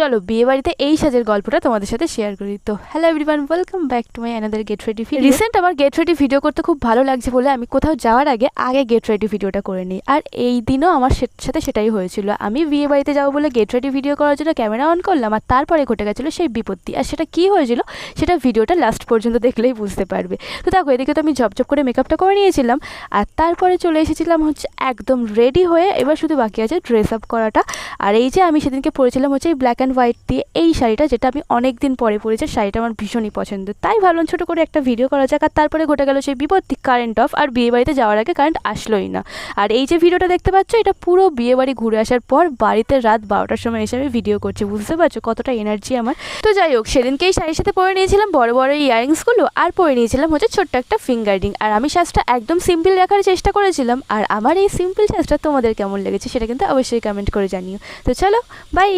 চলো বিয়ে বাড়িতে এই সাজের গল্পটা তোমাদের সাথে শেয়ার করি। তো hello everyone, welcome back to my another get ready video. Recent আমার গেট রেডি ভিডিও করতে খুব ভালো লাগছে বলে আমি কোথাও যাওয়ার আগে গেট রেডি ভিডিওটা করে নিই। আর এই দিনও আমার সাথে সেটাই হয়েছিল। আমি বিয়ে বাড়িতে যাবো বলে গেট রেডি ভিডিও করার জন্য ক্যামেরা অন করলাম, আর তারপরে ঘটে গেছিলো সেই বিপত্তি। আর সেটা কী হয়েছিল সেটা ভিডিওটা লাস্ট পর্যন্ত দেখলেই বুঝতে পারবে। তো দেখো, এদিকে তো আমি ঝপঝপ করে মেকআপটা করে নিয়েছিলাম, আর তারপরে চলে এসেছিলাম হচ্ছে একদম রেডি হয়ে। এবার শুধু বাকি আছে ড্রেস আপ করাটা। আর এই যে আমি সেদিনকে পরেছিলাম হচ্ছে এই ব্ল্যাক অ্যান্ড হোয়াইট দিয়ে এই শাড়িটা, যেটা আমি অনেক দিন পরে পরেছি। শাড়িটা আমার ভীষণই পছন্দ, তাই ভাবলাম ছোটো করে একটা ভিডিও করা যাক। আর তারপরে ঘটে গেল সেই বিপত্তি, কারেন্ট অফ। আর বিয়ে বাড়িতে যাওয়ার আগে কারেন্ট আসলোই না। আর এই যে ভিডিওটা দেখতে পাচ্ছ, এটা পুরো বিয়ে বাড়ি ঘুরে আসার পর বাড়িতে রাত 12টার সময় এসে আমি ভিডিও করছি। বুঝতে পারছো কতটা এনার্জি আমার। তো যাই হোক, সেদিনকে এই শাড়ির সাথে পরে নিয়েছিলাম বড় বড় ইয়ারিংসগুলো, আর পরে নিয়েছিলাম হচ্ছে ছোট্ট একটা ফিঙ্গার রিং। আর আমি সাজটা একদম সিম্পল রাখার চেষ্টা করেছিলাম। আর আমার এই সিম্পল সাজটা তোমাদের কেমন লেগেছে সেটা কিন্তু অবশ্যই কমেন্ট করে জানিও। তো চলো, বাই।